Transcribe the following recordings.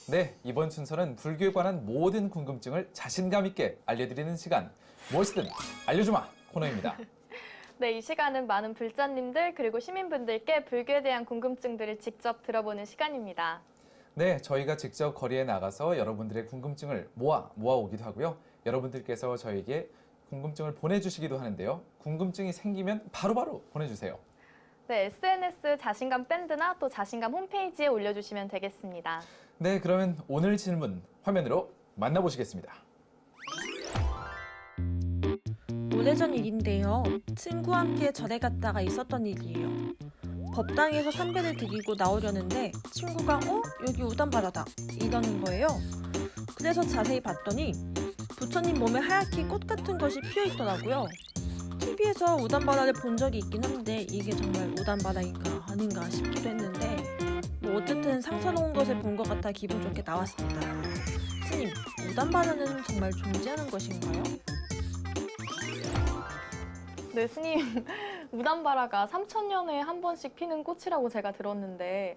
네, 이번 순서는 불교에 관한 모든 궁금증을 자신감 있게 알려드리는 시간, 무엇이든 알려주마 코너입니다. 네, 이 시간은 많은 불자님들 그리고 시민분들께 불교에 대한 궁금증들을 직접 들어보는 시간입니다. 네, 저희가 직접 거리에 나가서 여러분들의 궁금증을 모아오기도 하고요. 여러분들께서 저에게 궁금증을 보내주시기도 하는데요. 궁금증이 생기면 바로바로 보내주세요. 네, SNS 자신감 밴드나 또 자신감 홈페이지에 올려주시면 되겠습니다. 네, 그러면 오늘 질문 화면으로 만나보시겠습니다. 오래전 일인데요. 친구와 함께 절에 갔다가 있었던 일이에요. 법당에서 삼배를 드리고 나오려는데 친구가 여기 우담바라다 이러는 거예요. 그래서 자세히 봤더니 부처님 몸에 하얗게 꽃 같은 것이 피어 있더라고요. TV에서 우담바라를 본 적이 있긴 한데 이게 정말 우담바라인가 아닌가 싶기도 했는데 뭐 어쨌든 상서로운 것을 본 것 같아 기분 좋게 나왔습니다. 스님, 우담바라는 정말 존재하는 것인가요? 네, 스님, 우담바라가 3000년에 한 번씩 피는 꽃이라고 제가 들었는데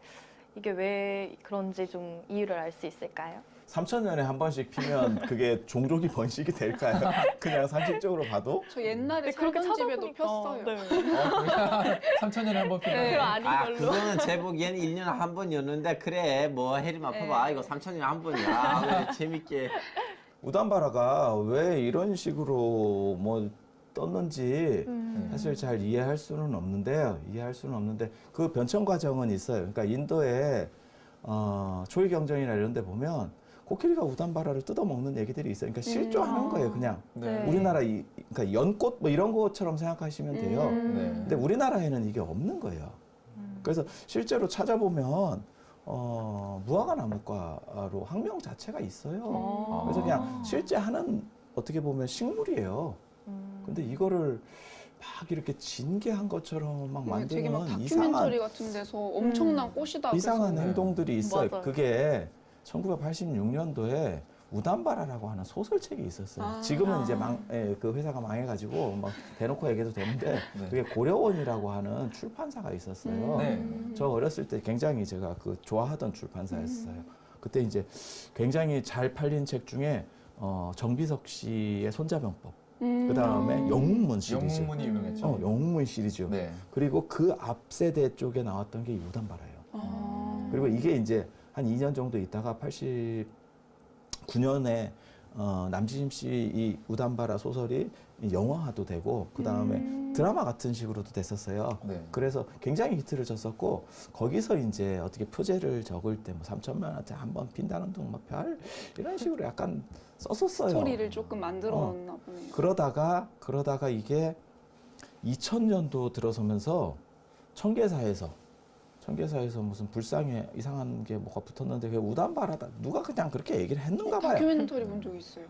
이게 왜 그런지 좀 이유를 알 수 있을까요? 3000년에 한 번씩 피면 그게 종족이 번식이 될까요? 그냥 상식적으로 봐도? 저 옛날에 그렇게 살던 집에도 찾아보니까 폈어요. 네. 3천년에 한 번 피는 네, 그럼 아닌 걸로. 그거는 제 보기에는 1년에 한 번이었는데 그래 뭐 해리마 봐봐 이거 3천년에 한 번이야. 왜 재밌게. 우담바라가 왜 이런 식으로 뭐 떴는지 사실 잘 이해할 수는 없는데 그 변천 과정은 있어요. 그러니까 인도에 초이경전이나 이런 데 보면 코끼리가 우담바라를 뜯어먹는 얘기들이 있어요. 그러니까 실조하는 거예요, 그냥. 네. 우리나라 그러니까 연꽃 뭐 이런 것처럼 생각하시면 돼요. 네. 근데 우리나라에는 이게 없는 거예요. 그래서 실제로 찾아보면 무화과 나무과로 학명 자체가 있어요. 그래서 그냥 실제 하는 어떻게 보면 식물이에요. 근데 이거를 막 이렇게 진개한 것처럼 막 되게 막 만드는 다큐멘터리 같은 데서 엄청난 꽃이다. 이상한 그래서. 행동들이 있어요. 맞아요. 그게 1986년도에 우담바라라고 하는 소설책이 있었어요. 지금은 이제 그 회사가 망해가지고 막 대놓고 얘기해도 되는데 네. 그게 고려원이라고 하는 출판사가 있었어요. 네. 저 어렸을 때 굉장히 제가 그 좋아하던 출판사였어요. 그때 이제 굉장히 잘 팔린 책 중에 정비석 씨의 손자병법, 그 다음에 영웅문 시리즈. 영웅문이 유명했죠. 영웅문 시리즈. 네. 그리고 그 앞 세대 쪽에 나왔던 게 우담바라예요. 그리고 이게 이제 한 2년 정도 있다가 89년에 남지심 씨 이 우담바라 소설이 영화화도 되고 그 다음에 드라마 같은 식으로도 됐었어요. 네. 그래서 굉장히 히트를 쳤었고 거기서 이제 어떻게 표제를 적을 때 뭐 3천명한테 한 번 핀다는 둥 뭐 별 이런 식으로 약간 썼었어요. 스토리를 조금 만들어 놨나 보네요. 그러다가 이게 2000년도 들어서면서 청계사에서 무슨 불상에 이상한 게 뭐가 붙었는데 그게 우담바라다. 누가 그냥 그렇게 얘기를 했는가 봐요. 다큐멘터리 본 적 있어요.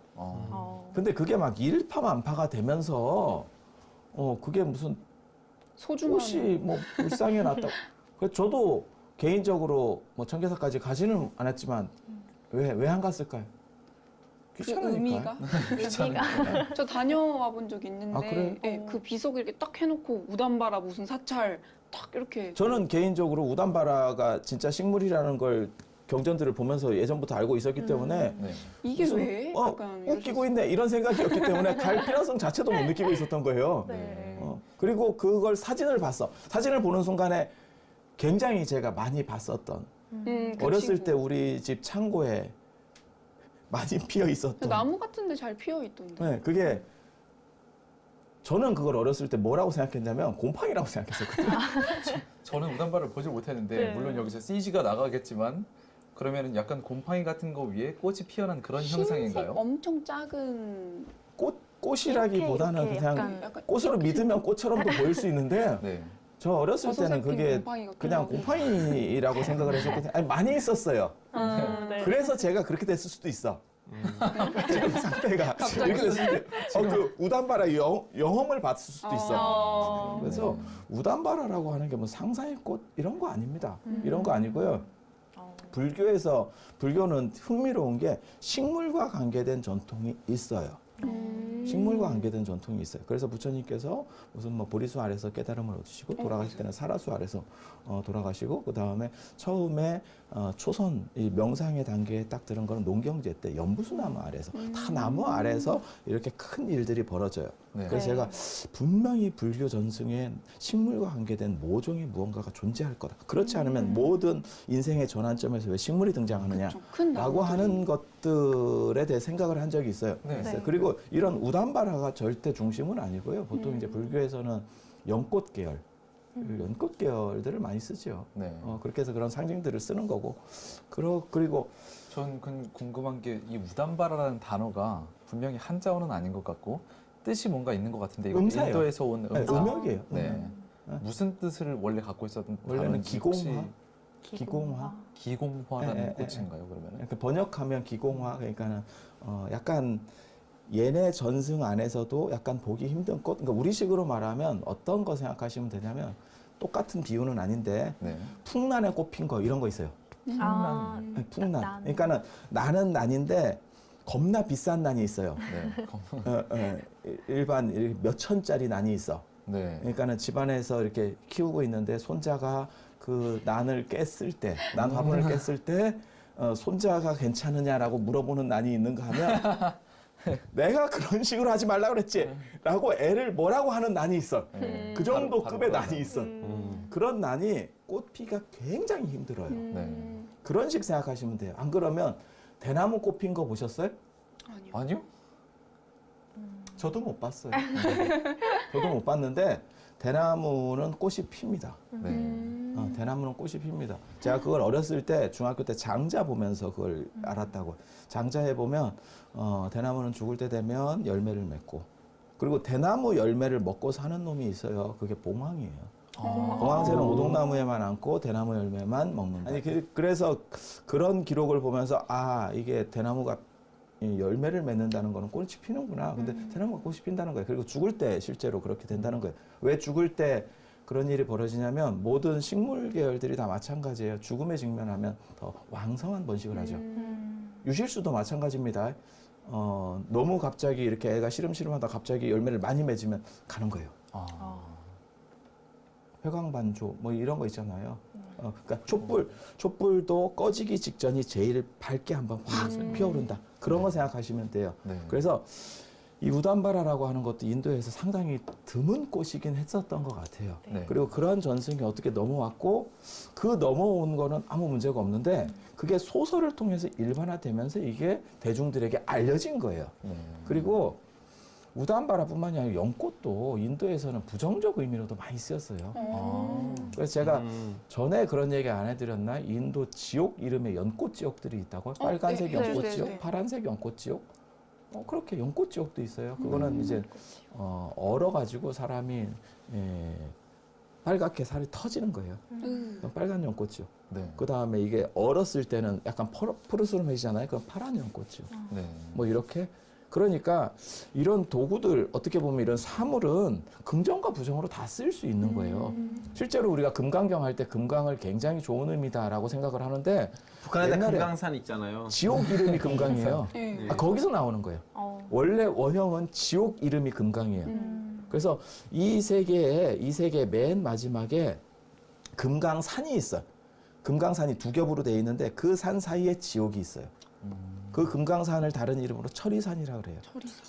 근데 그게 막 일파만파가 되면서 그게 무슨 소중한. 꽃이 뭐 불상에 났다. 그래서 저도 개인적으로 뭐 청계사까지 가지는 않았지만 왜 안 갔을까요? 그 귀찮으니까요. 의미가? 저 다녀와 본 적 있는데 아, 그래요? 네, 그 비석 이렇게 딱 해놓고 우담바라 무슨 사찰 딱 이렇게 저는 개인적으로 우담바라가 진짜 식물이라는 걸 경전들을 보면서 예전부터 알고 있었기 때문에 네. 이게 무슨, 왜? 약간 웃기고 있네 이런 생각이었기 때문에 갈 필요성 자체도 못 느끼고 있었던 거예요. 네. 그리고 그걸 사진을 봤어. 사진을 보는 순간에 굉장히 제가 많이 봤었던 그 어렸을 친구. 때 우리 집 창고에 많이 피어 있었던 나무 같은데 잘 피어 있던데. 네, 그게 저는 그걸 어렸을 때 뭐라고 생각했냐면 곰팡이라고 생각했었거든요. 저는 우담바를 보질 못했는데 네. 물론 여기서 CG가 나가겠지만 그러면은 약간 곰팡이 같은 거 위에 꽃이 피어난 그런 흰색 형상인가요? 엄청 작은 꽃이라기보다는 이렇게 그냥 약간 꽃으로 믿으면 꽃처럼도 보일 수 있는데 네. 저 어렸을 버섯에 때는 핀 그게 곰팡이 같기도 그냥 하고. 곰팡이라고 생각을 했었거든요. 아니, 많이 있었어요. 네. 그래서 제가 그렇게 됐을 수도 있어. 지금 상태가 갑자기? 이렇게 됐을 때 그 우담바라 영험을 봤을 수도 있어. 그래서 우담바라라고 하는 게 뭐 상상의 꽃 이런 거 아닙니다. 이런 거 아니고요. 불교는 흥미로운 게 식물과 관계된 전통이 있어요. 식물과 관계된 전통이 있어요. 그래서 부처님께서 무슨 뭐 보리수 아래서 깨달음을 얻으시고 돌아가실 때는 사라수 아래서 돌아가시고 그 다음에 처음에 초선 이 명상의 단계에 딱 들은 거는 농경제 때 연부수 나무 아래서 다 나무 아래서 이렇게 큰 일들이 벌어져요. 네. 그래서 제가 분명히 불교 전승에 식물과 관계된 모종의 무언가가 존재할 거다. 그렇지 않으면 모든 인생의 전환점에서 왜 식물이 등장하느냐 그쵸, 큰 라고 나무들이. 하는 것들에 대해 생각을 한 적이 있어요. 네. 네. 그리고 이런 우담바라가 절대 중심은 아니고요. 보통 이제 불교에서는 연꽃 계열, 연꽃 계열들을 많이 쓰죠. 네. 그렇게 해서 그런 상징들을 쓰는 거고. 그리고 전 궁금한 게 이 우담바라라는 단어가 분명히 한자어는 아닌 것 같고 뜻이 뭔가 있는 것 같은데 이거 음사예요. 인도에서 온 네, 음사. 음역이에요. 네. 무슨 뜻을 원래 갖고 있었던 원래는 단어인지 혹시 기공화, 기공화. 기공화라는 예, 예, 꽃인가요? 그러면은? 이렇게 번역하면 기공화, 그러니까는 약간 얘네 전승 안에서도 약간 보기 힘든 꽃. 그러니까 우리식으로 말하면 어떤 거 생각하시면 되냐면 똑같은 비유는 아닌데 네. 풍란에 꽃핀 거 이런 거 있어요. 아, 네, 풍란. 난. 그러니까는 나는 난인데 겁나 비싼 난이 있어요. 네. 일반 몇 천짜리 난이 있어. 네. 그러니까는 집안에서 이렇게 키우고 있는데 손자가 그 난을 깼을 때, 난 화분을 깼을 때 손자가 괜찮으냐라고 물어보는 난이 있는가 하면 내가 그런 식으로 하지 말라고 그랬지 라고 애를 뭐라고 하는 난이 있어. 네. 그 정도 바로 급의 그거죠. 난이 있어. 그런 난이 꽃피가 굉장히 힘들어요. 네. 그런 식 생각하시면 돼요. 안 그러면 대나무 꽃 핀 거 보셨어요? 아니요. 아니요? 저도 못 봤어요. 저도 못 봤는데 대나무는 꽃이 핍니다. 네. 대나무는 꽃이 핍니다. 제가 그걸 어렸을 때 중학교 때 장자 보면서 그걸 알았다고. 장자에 보면 대나무는 죽을 때 되면 열매를 맺고 그리고 대나무 열매를 먹고 사는 놈이 있어요. 그게 봉황이에요. 봉황새는 오동나무에만 앉고 대나무 열매만 먹는다. 아니 그래서 그런 기록을 보면서 이게 대나무가 이 열매를 맺는다는 거는 꽃이 피는구나. 근데 대나무가 꽃이 핀다는 거예요. 그리고 죽을 때 실제로 그렇게 된다는 거예요. 왜 죽을 때 그런 일이 벌어지냐면 모든 식물 계열들이 다 마찬가지예요. 죽음에 직면하면 더 왕성한 번식을 하죠. 유실수도 마찬가지입니다. 너무 갑자기 이렇게 애가 시름시름하다 갑자기 열매를 많이 맺으면 가는 거예요. 회광반조 뭐 이런 거 있잖아요. 그러니까 촛불도 꺼지기 직전이 제일 밝게 한번 확 피어오른다. 그런 거 생각하시면 돼요. 네. 그래서 이 우담바라라고 하는 것도 인도에서 상당히 드문 꽃이긴 했었던 것 같아요. 네. 그리고 그러한 전승이 어떻게 넘어왔고 그 넘어온 거는 아무 문제가 없는데 그게 소설을 통해서 일반화되면서 이게 대중들에게 알려진 거예요. 네. 그리고 우담바라뿐만이 아니라 연꽃도 인도에서는 부정적 의미로도 많이 쓰였어요. 그래서 제가 전에 그런 얘기 안 해드렸나? 인도 지옥 이름의 연꽃 지옥들이 있다고. 빨간색 네, 연꽃 네, 지옥, 네. 파란색 연꽃 지옥. 그렇게 연꽃 지옥도 있어요. 그거는 이제 얼어가지고 사람이 빨갛게 살이 터지는 거예요. 그건 빨간 연꽃 지옥. 네. 그 다음에 이게 얼었을 때는 약간 푸르스름해지잖아요. 그건 파란 연꽃 지옥. 네. 뭐 이렇게. 그러니까 이런 도구들 어떻게 보면 이런 사물은 긍정과 부정으로 다 쓰일 수 있는 거예요. 실제로 우리가 금강경 할 때 금강을 굉장히 좋은 의미다라고 생각을 하는데 북한에다 옛날에 금강산 있잖아요. 지옥 이름이 금강이에요. 네. 거기서 나오는 거예요. 원래 원형은 지옥 이름이 금강이에요. 그래서 이 세계의 맨 마지막에 금강산이 있어요. 금강산이 두 겹으로 되어 있는데 그 산 사이에 지옥이 있어요. 그 금강산을 다른 이름으로 철이산이라고 그래요.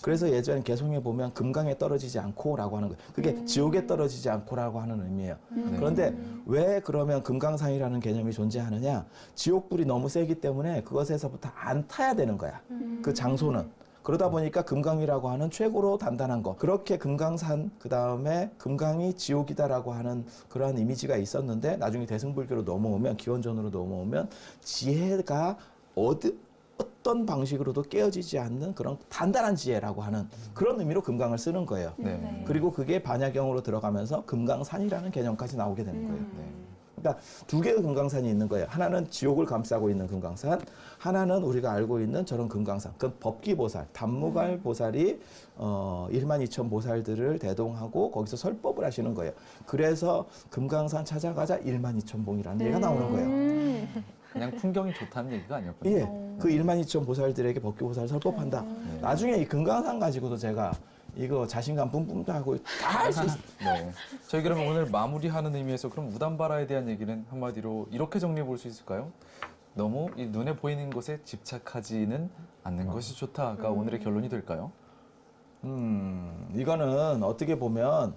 그래서 예전에 개송에 보면 금강에 떨어지지 않고라고 하는 거예요. 그게 지옥에 떨어지지 않고라고 하는 의미예요. 그런데 왜 그러면 금강산이라는 개념이 존재하느냐? 지옥불이 너무 세기 때문에 그것에서부터 안 타야 되는 거야. 그 장소는. 그러다 보니까 금강이라고 하는 최고로 단단한 거. 그렇게 금강산, 그 다음에 금강이 지옥이다라고 하는 그러한 이미지가 있었는데 나중에 대승불교로 넘어오면, 기원전으로 넘어오면 지혜가 어떤 방식으로도 깨어지지 않는 그런 단단한 지혜라고 하는 그런 의미로 금강을 쓰는 거예요. 네. 그리고 그게 반야경으로 들어가면서 금강산이라는 개념까지 나오게 되는 거예요. 그러니까 두 개의 금강산이 있는 거예요. 하나는 지옥을 감싸고 있는 금강산, 하나는 우리가 알고 있는 저런 금강산. 그 법기보살, 단무갈 보살이 12,000 보살들을 대동하고 거기서 설법을 하시는 거예요. 그래서 금강산 찾아가자 12,000봉이라는 얘기가 나오는 거예요. 그냥 풍경이 좋다는 얘기가 아니었군요. 예, 그 1만 2천 보살들에게 법규보살 설법한다. 네. 나중에 이 금강산 가지고도 제가 이거 자신감 뿜뿜도 하고 다 할 수 있어요. 네. 저희 그러면 오늘 마무리하는 의미에서 그럼 우담바라에 대한 얘기는 한마디로 이렇게 정리해 볼 수 있을까요? 너무 이 눈에 보이는 것에 집착하지는 않는 것이 좋다가 오늘의 결론이 될까요? 이거는 어떻게 보면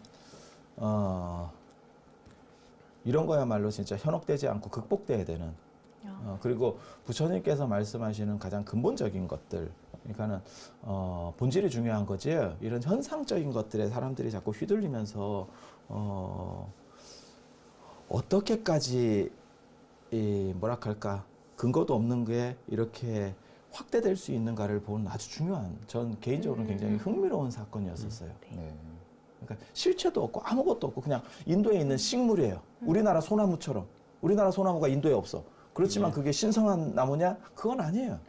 이런 거야말로 진짜 현혹되지 않고 극복돼야 되는. 그리고 부처님께서 말씀하시는 가장 근본적인 것들. 그러니까는 본질이 중요한 거지. 이런 현상적인 것들에 사람들이 자꾸 휘둘리면서 어떻게까지 이 뭐랄까 근거도 없는 게 이렇게 확대될 수 있는가를 보는 아주 중요한, 전 개인적으로는 굉장히 흥미로운 사건이었었어요. 네. 그러니까 실체도 없고 아무것도 없고 그냥 인도에 있는 식물이에요. 우리나라 소나무처럼. 우리나라 소나무가 인도에 없어. 그렇지만 그게 신성한 나무냐? 그건 아니에요.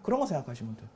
그런 거 생각하시면 돼요.